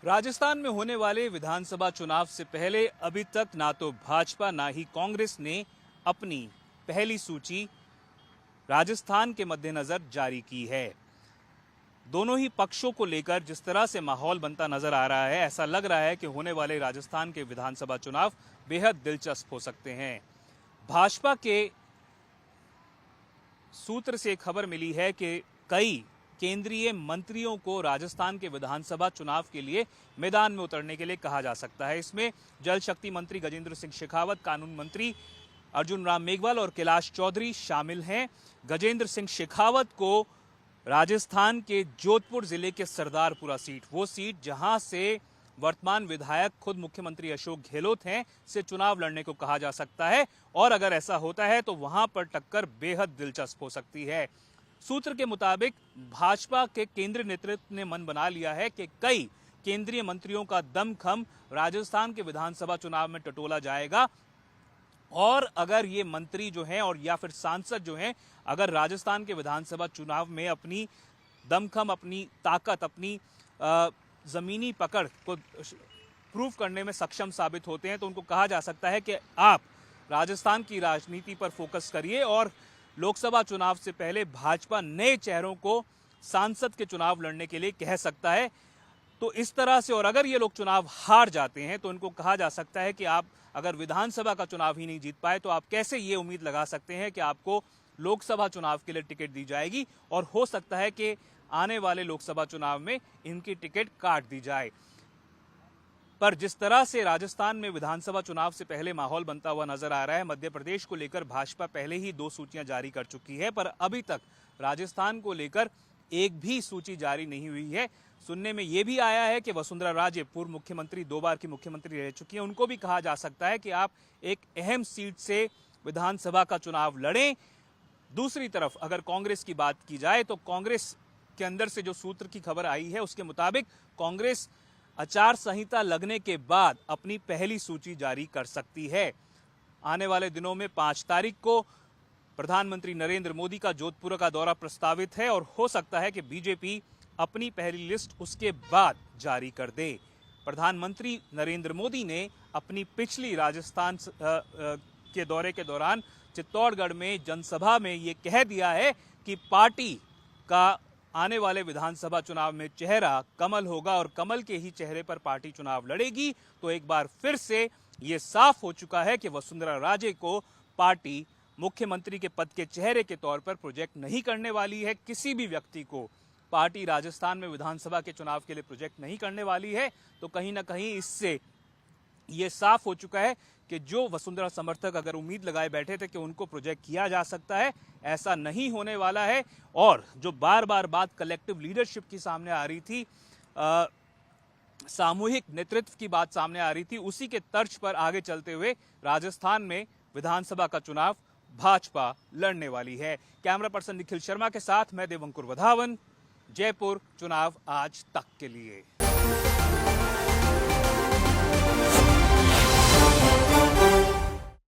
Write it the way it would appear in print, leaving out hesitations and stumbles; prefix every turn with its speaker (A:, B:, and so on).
A: राजस्थान में होने वाले विधानसभा चुनाव से पहले अभी तक ना तो भाजपा ना ही कांग्रेस ने अपनी पहली सूची राजस्थान के मद्देनजर जारी की है। दोनों ही पक्षों को लेकर जिस तरह से माहौल बनता नजर आ रहा है, ऐसा लग रहा है कि होने वाले राजस्थान के विधानसभा चुनाव बेहद दिलचस्प हो सकते हैं। भाजपा के सूत्र से खबर मिली है कि कई केंद्रीय मंत्रियों को राजस्थान के विधानसभा चुनाव के लिए मैदान में उतरने के लिए कहा जा सकता है। इसमें जल शक्ति मंत्री गजेंद्र सिंह शेखावत, कानून मंत्री अर्जुन राम मेघवाल और कैलाश चौधरी शामिल हैं। गजेंद्र सिंह शेखावत को राजस्थान के जोधपुर जिले के सरदारपुरा सीट, वो सीट जहां से वर्तमान विधायक खुद मुख्यमंत्री अशोक गहलोत हैं, से चुनाव लड़ने को कहा जा सकता है। और अगर ऐसा होता है तो वहां पर टक्कर बेहद दिलचस्प हो सकती है। सूत्र के मुताबिक भाजपा के केंद्रीय नेतृत्व ने मन बना लिया है कि कई केंद्रीय मंत्रियों का दमखम राजस्थान के विधानसभा चुनाव में टटोला जाएगा। और अगर ये मंत्री जो हैं और या फिर सांसद जो हैं, अगर राजस्थान के विधानसभा चुनाव में अपनी दमखम, अपनी ताकत, अपनी जमीनी पकड़ को प्रूव करने में सक्षम साबित होते हैं, तो उनको कहा जा सकता है कि आप राजस्थान की राजनीति पर फोकस करिए। और लोकसभा चुनाव से पहले भाजपा नए चेहरों को सांसद के चुनाव लड़ने के लिए कह सकता है। तो इस तरह से, और अगर ये लोग चुनाव हार जाते हैं तो उनको कहा जा सकता है कि आप अगर विधानसभा का चुनाव ही नहीं जीत पाए तो आप कैसे ये उम्मीद लगा सकते हैं कि आपको लोकसभा चुनाव के लिए टिकट दी जाएगी, और हो सकता है कि आने वाले लोकसभा चुनाव में इनकी टिकट काट दी जाए। पर जिस तरह से राजस्थान में विधानसभा चुनाव से पहले माहौल बनता हुआ नजर आ रहा है, मध्य प्रदेश को लेकर भाजपा पहले ही 2 सूचियां जारी कर चुकी है, पर अभी तक राजस्थान को लेकर एक भी सूची जारी नहीं हुई है। सुनने में यह भी आया है कि वसुंधरा राजे, पूर्व मुख्यमंत्री, 2 बार की मुख्यमंत्री रह चुकी हैं, उनको भी कहा जा सकता है कि आप एक अहम सीट से विधानसभा का चुनाव लड़ें। दूसरी तरफ अगर कांग्रेस की बात की जाए तो कांग्रेस के अंदर से जो सूत्र की खबर आई है उसके मुताबिक कांग्रेस आचार संहिता लगने के बाद अपनी पहली सूची जारी कर सकती है। आने वाले दिनों में 5 तारीख को प्रधानमंत्री नरेंद्र मोदी का जोधपुर का दौरा प्रस्तावित है, और हो सकता है कि बीजेपी अपनी पहली लिस्ट उसके बाद जारी कर दे। प्रधानमंत्री नरेंद्र मोदी ने अपनी पिछली राजस्थान के दौरे के दौरान चित्तौड़गढ़ में जनसभा में ये कह दिया है कि पार्टी का आने वाले विधानसभा चुनाव में चेहरा कमल होगा और कमल के ही चेहरे पर पार्टी चुनाव लड़ेगी। तो एक बार फिर से ये साफ हो चुका है कि वसुंधरा राजे को पार्टी मुख्यमंत्री के पद के चेहरे के तौर पर प्रोजेक्ट नहीं करने वाली है। किसी भी व्यक्ति को पार्टी राजस्थान में विधानसभा के चुनाव के लिए प्रोजेक्ट नहीं करने वाली है। तो कहीं ना कहीं इससे ये साफ हो चुका है कि जो वसुंधरा समर्थक अगर उम्मीद लगाए बैठे थे कि उनको प्रोजेक्ट किया जा सकता है, ऐसा नहीं होने वाला है। और जो बार बार बात कलेक्टिव लीडरशिप की सामने आ रही थी, सामूहिक नेतृत्व की बात सामने आ रही थी, उसी के तर्ज पर आगे चलते हुए राजस्थान में विधानसभा का चुनाव भाजपा लड़ने वाली है। कैमरा पर्सन निखिल शर्मा के साथ मैं देवंकुर वधावन, जयपुर, चुनाव आज तक के लिए।